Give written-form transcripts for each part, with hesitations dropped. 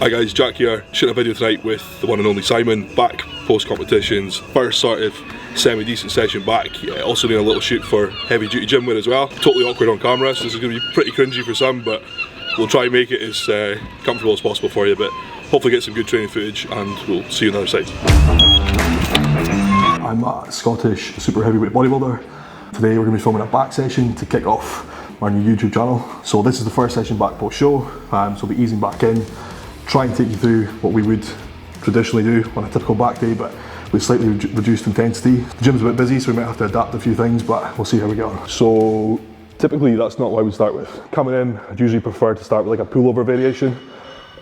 Hi guys, Jack here, shooting a video tonight with the one and only Simon, back post-competitions, first sort of semi-decent session back, also doing a little shoot for heavy duty gym wear as well. Totally awkward on camera, so this is going to be pretty cringy for some, but we'll try and make it as comfortable as possible for you, but hopefully get some good training footage and we'll see you on the other side. I'm a Scottish super heavyweight bodybuilder. Today we're going to be filming a back session to kick off my new YouTube channel. So this is the first session back post-show, so we'll be easing back in. Try and take you through what we would traditionally do on a typical back day, but with slightly reduced intensity. The gym's a bit busy, so we might have to adapt a few things, but we'll see how we get on. So typically that's not what I would start with. Coming in, I'd usually prefer to start with like a pullover variation,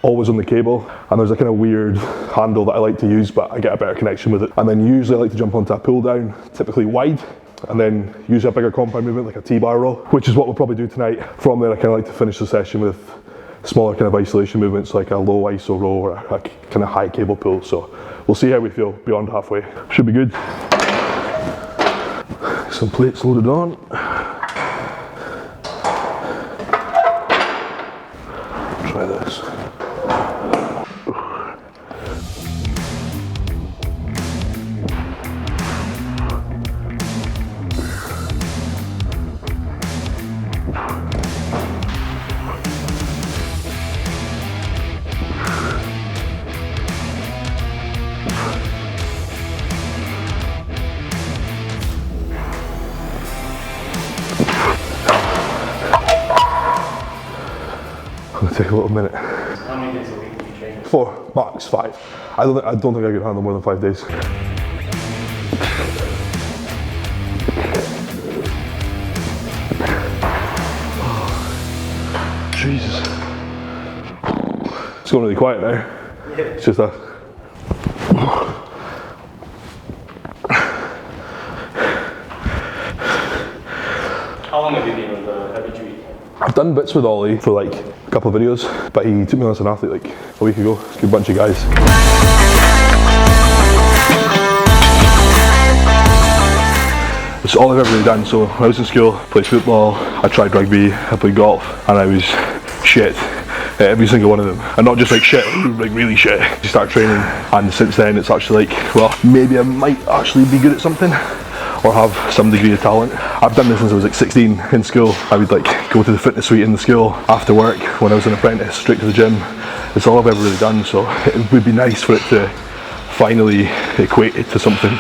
always on the cable, and there's a kind of weird handle that I like to use, but I get a better connection with it. And then usually I like to jump onto a pull down, typically wide, and then use a bigger compound movement like a T-bar row, which is what we'll probably do tonight. From there I kind of like to finish the session with smaller kind of isolation movements like a low iso row or a kind of high cable pull. So we'll see how we feel beyond halfway. Should be good. Some plates loaded on. Try this. It'll take a little minute. How many days a week do you train? 4, max 5. I don't think I could handle more than 5 days. Oh, Jesus. It's going really quiet now. Yeah. It's just a... How long have you been with the heavy duty? I've done bits with Ollie for like a couple of videos, but he took me on as an athlete like a week ago. It's a good bunch of guys. It's all I've ever really done. So when I was in school, I played football, I tried rugby, I played golf, and I was shit at every single one of them. And not just like shit, like really shit. You start training, and since then it's actually like, well, maybe I might actually be good at something, or have some degree of talent. I've done this since I was like 16 in school. I would like go to the fitness suite in the school after work when I was an apprentice, straight to the gym. It's all I've ever really done, so it would be nice for it to finally equate it to something.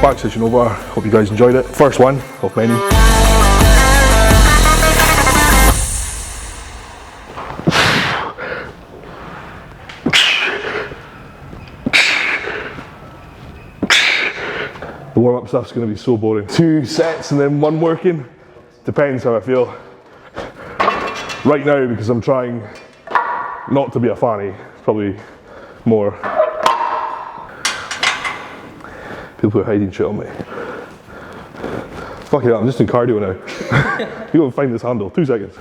Back session over, hope you guys enjoyed it. First one of many. The warm-up stuff's going to be so boring. 2 sets and then 1 working. Depends how I feel. Right now, because I'm trying not to be a fanny, probably more. People are hiding shit on me. Fuck it, I'm just in cardio now. You go and find this handle. 2 seconds.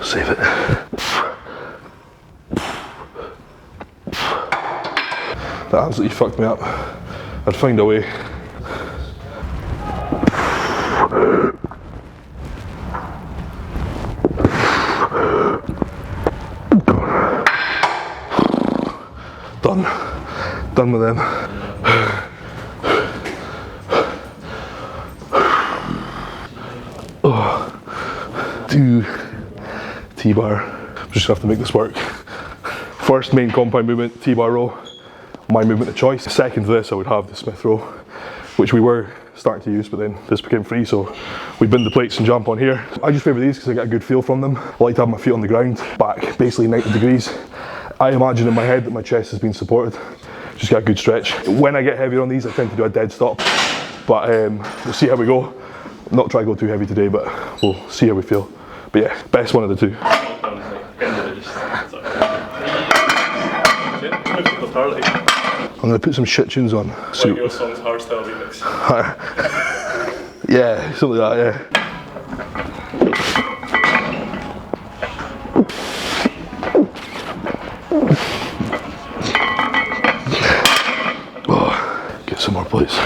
Save it. That absolutely fucked me up. I'd find a way. Done with them. Oh. 2 T-bar. Just have to make this work. First main compound movement, T-bar row. My movement of choice. Second to this, I would have the Smith row. which we were starting to use, but then this became free, so we bin the plates and jump on here. I just favour these because I get a good feel from them. I like to have my feet on the ground, back basically 90 degrees. I imagine in my head that my chest has been supported. Just get a good stretch. When I get heavier on these, I tend to do a dead stop, but we'll see how we go. I'm not trying to go too heavy today, but we'll see how we feel. But yeah, best one of the two. I'm going to put some shit tunes on. Like your song's hardstyle remix. Yeah, something like that, yeah. Oh, get some more plates.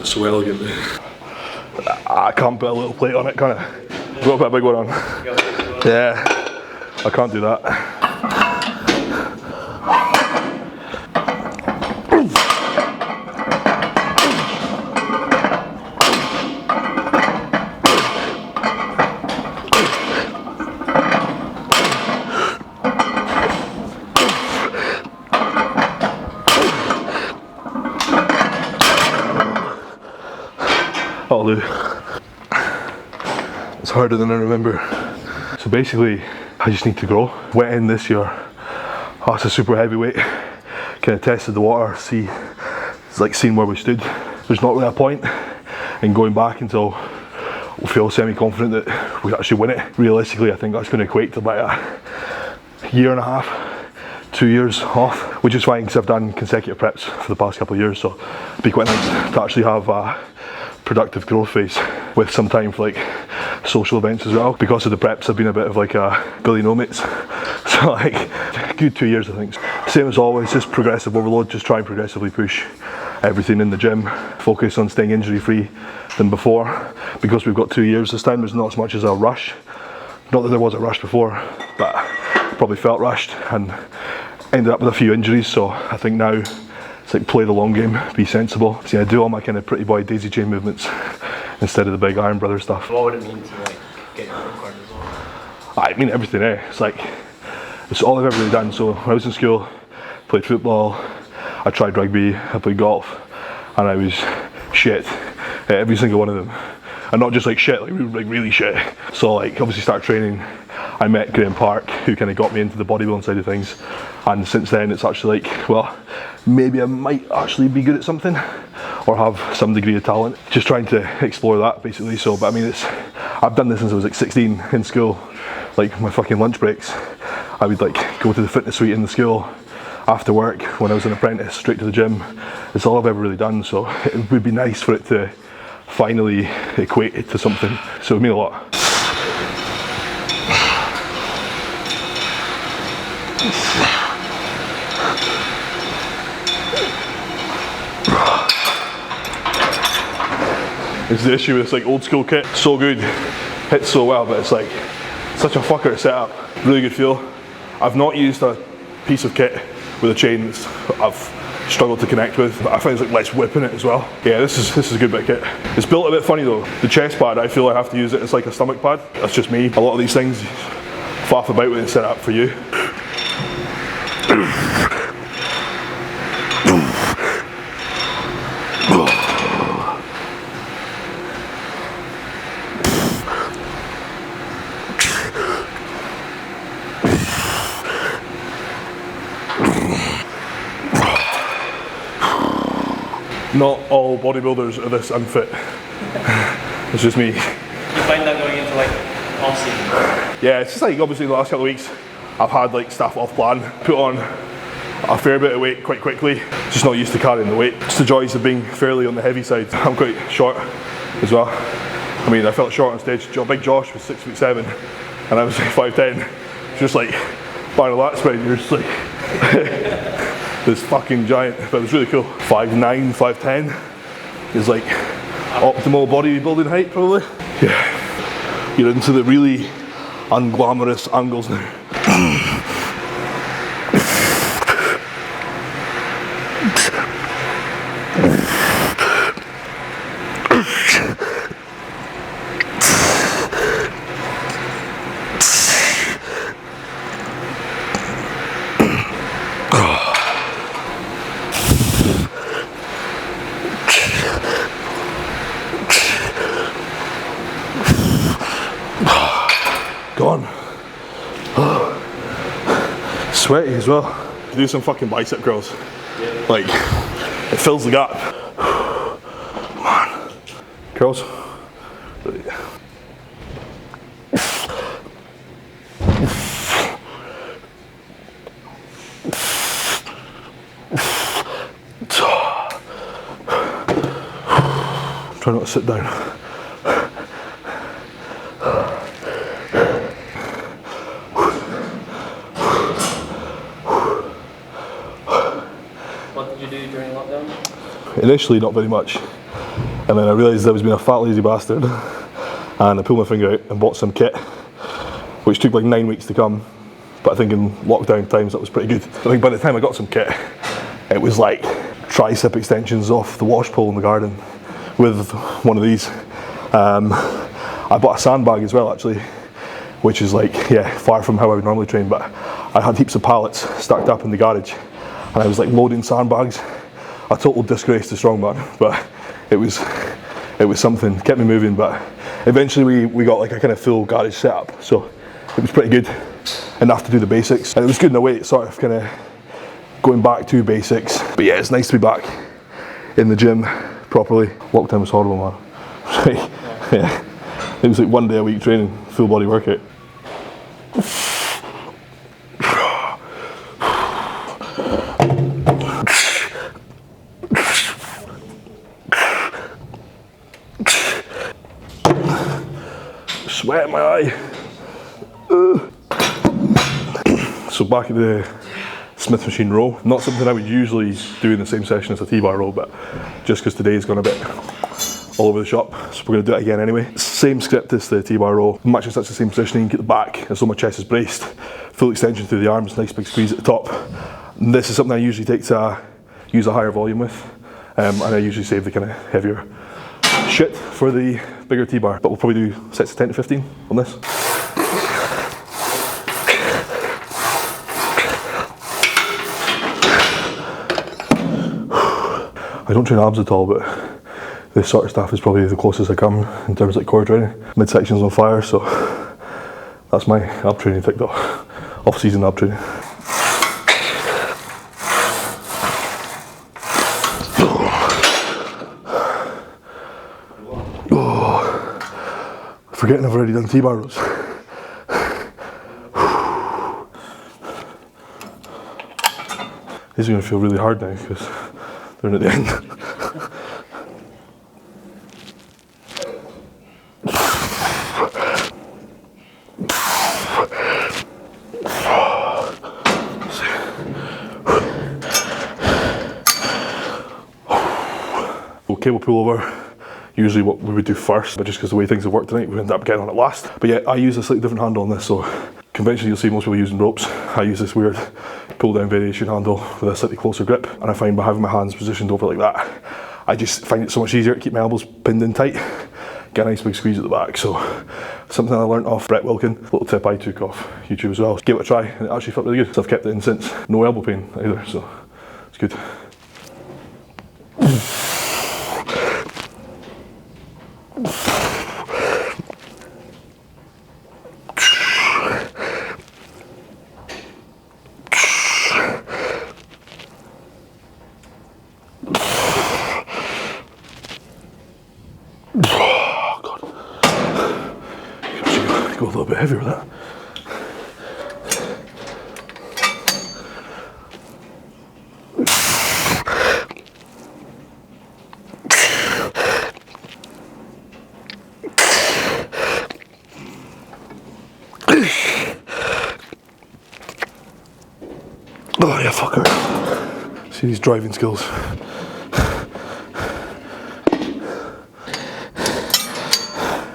So elegant. I can't put a little plate on it, can I? I've got to put a big one on. Yeah, I can't do that. That'll do. It's harder than I remember. So basically, I just need to grow. Went in this year, that's a super heavyweight. Kind of tested the water, it's like seeing where we stood. There's not really a point in going back until we feel semi-confident that we actually win it. Realistically, I think that's going to equate to about a year and a half, 2 years off, which is fine because I've done consecutive preps for the past couple of years, so it'd be quite nice to actually have a productive growth phase with some time for like social events as well. Because of the preps, I've been a bit of like a Billy No Mates, so like a good 2 years I think. Same as always, just progressive overload, just try and progressively push everything in the gym, focus on staying injury free than before. Because we've got 2 years this time, there's not as much as a rush. Not that there was a rush before, but probably felt rushed and ended up with a few injuries, so I think now it's like play the long game, be sensible. See, I do all my kind of pretty boy daisy chain movements instead of the big Iron Brother stuff. What would it mean to like get your card as well? I mean everything, eh? It's like, it's all I've ever really done. So when I was in school, played football, I tried rugby, I played golf, and I was shit at every single one of them. And not just like shit, like really shit. So like obviously started training, I met Graham Park, who kind of got me into the bodybuilding side of things. And since then it's actually like, well, maybe I might actually be good at something or have some degree of talent. Just trying to explore that basically. So, but I mean, I've done this since I was like 16 in school. Like my fucking lunch breaks, I would like go to the fitness suite in the school after work when I was an apprentice, straight to the gym. It's all I've ever really done. So it would be nice for it to finally equate it to something. So it would mean a lot. It's the issue with this like old school kit. So good, hits so well, but it's like such a fucker to set up. Really good feel. I've not used a piece of kit with a chain that I've struggled to connect with. I find it's like less whip in it as well. Yeah, this is a good bit of kit. It's built a bit funny though. The chest pad, I feel I have to use it as like a stomach pad. That's just me. A lot of these things faff about with it set up for you. Not all bodybuilders are this unfit. It's just me. You find that going into like off season? Yeah, it's just like obviously the last couple of weeks I've had like stuff off plan, put on a fair bit of weight quite quickly, just not used to carrying the weight. It's the joys of being fairly on the heavy side. I'm quite short as well. I mean, I felt short on stage. Big Josh was 6'7" and I was like 5'10". Just like by the lat spread, you're just like this fucking giant, but it was really cool. 5'9", 5'10" is like optimal bodybuilding height, probably. Yeah, you're into the really unglamorous angles now. Gone. Sweaty as well. Do some fucking bicep curls. Yeah. Like, it fills the gap. Man. Curls. Try not to sit down. What did you do during lockdown? Initially, not very much. And then I realised I was being a fat, lazy bastard. And I pulled my finger out and bought some kit, which took like 9 weeks to come. But I think in lockdown times that was pretty good. I think by the time I got some kit, it was like tricep extensions off the wash pole in the garden with one of these. I bought a sandbag as well, actually, which is like, yeah, far from how I would normally train, but I had heaps of pallets stacked up in the garage and I was like loading sandbags. A total disgrace to strongman, but it was something, kept me moving. But eventually we got like a kind of full garage setup, so it was pretty good, enough to do the basics, and it was good in a way, sort of kind of going back to basics. But yeah, it's nice to be back in the gym properly. Lockdown was horrible, man. Yeah, it was like 1 day a week training, full body workout. Sweat in my eye. So back at the Smith machine row, not something I would usually do in the same session as a T-bar row, but just because today's gone a bit all over the shop, so we're going to do it again anyway. Same script as the T-bar row, matching such the same positioning, get the back as though my chest is braced, full extension through the arms, nice big squeeze at the top. And this is something I usually take to use a higher volume with, and I usually save the kind of heavier shit for the bigger T-bar, but we'll probably do sets of 10 to 15 on this. I don't train abs at all, but this sort of stuff is probably the closest I come in terms of like core training. Midsection's on fire, so that's my ab training ticked off. Off-season ab training. Forgetting I've already done T-bar rows. These are going to feel really hard now because they're at the end. Okay, we'll pull over. Usually what we would do first, but just because the way things have worked tonight, we end up getting on it last. But yeah, I use a slightly different handle on this, so conventionally you'll see most people using ropes. I use this weird pull down variation handle with a slightly closer grip, and I find by having my hands positioned over like that, I just find it so much easier to keep my elbows pinned in tight, get a nice big squeeze at the back. So something I learnt off Brett Wilkin, a little tip I took off YouTube as well. Give it a try, and it actually felt really good. So I've kept it in since. No elbow pain either, so it's good. Oh God, you can actually go a little bit heavier with that. Oh yeah, fucker. See these driving skills.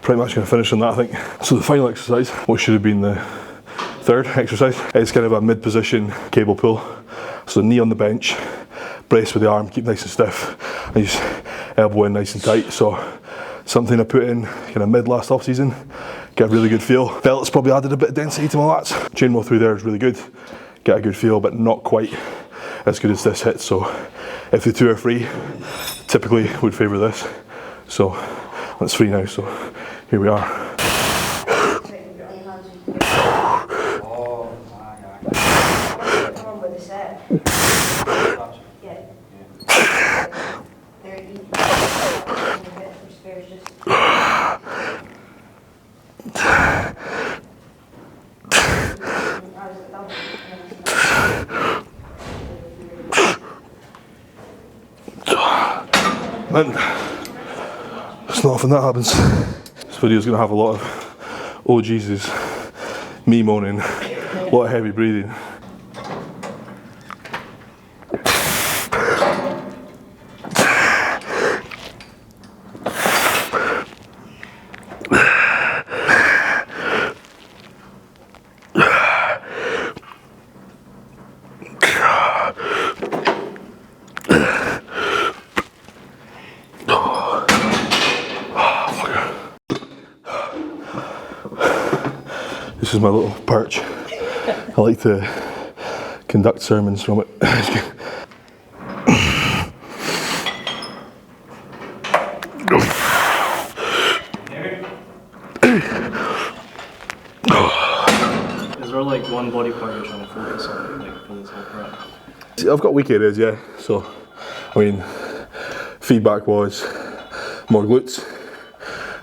pretty much going to finish on that, I think. So the final exercise, what should have been the third exercise, is kind of a mid-position cable pull. So knee on the bench, brace with the arm, keep nice and stiff, and just elbow in nice and tight. So something I put in kind of mid last off season, get a really good feel. Belt's probably added a bit of density to my lats. Chainmail through there is really good, get a good feel, but not quite as good as this hit. So if the two are free, typically would favour this. So that's free now, so here we are. And it's not often that happens. This video is going to have a lot of oh Jesus, me moaning, a lot of heavy breathing. This is my little perch. I like to conduct sermons from it. Is there like one body part you're trying to focus on, like for this whole prep? I've got weak areas, yeah. So, I mean, feedback was more glutes.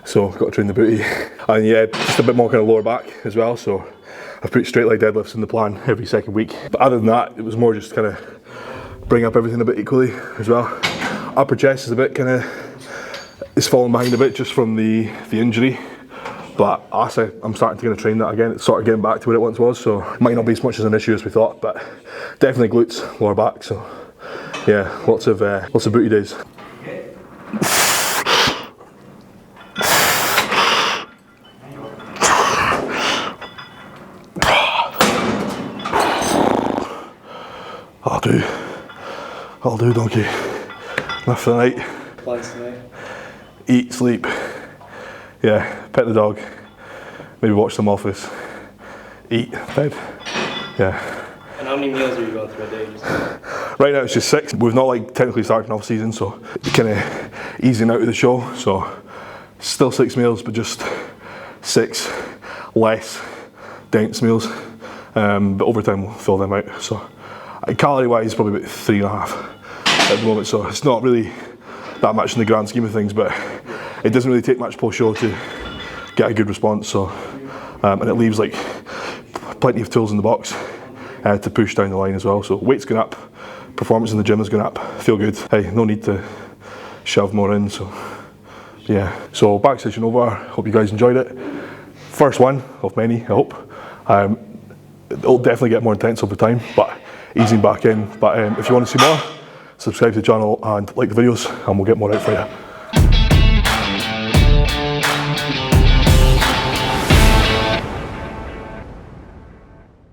So I've got to train the booty. And yeah, just a bit more kind of lower back as well. So I've put straight leg deadlifts in the plan every second week. But other than that, it was more just kind of bring up everything a bit equally as well. Upper chest is a bit kind of, it's fallen behind a bit just from the injury. But I'm starting to kind of train that again. It's sort of getting back to what it once was. So it might not be as much as an issue as we thought, but definitely glutes, lower back. So yeah, lots of booty days. I'll do donkey. Enough for the night. Plans tonight? Eat, sleep. Yeah, pet the dog. Maybe watch some Office. Eat, bed. Yeah. And how many meals are you going through a day? Right now it's just 6. We've not like technically started off season, so kind of easing out of the show. So still 6 meals, but just 6 less dense meals. But over time we'll fill them out. So calorie wise, probably about 3.5 at the moment. So it's not really that much in the grand scheme of things, but it doesn't really take much post show to get a good response. So and it leaves like plenty of tools in the box to push down the line as well. So weight's going up, performance in the gym is going up. Feel good. Hey, no need to shove more in. So yeah. So back session over. Hope you guys enjoyed it. First one of many, I hope. It'll definitely get more intense over time, but easing back in. But if you want to see more, subscribe to the channel and like the videos, and we'll get more out for you.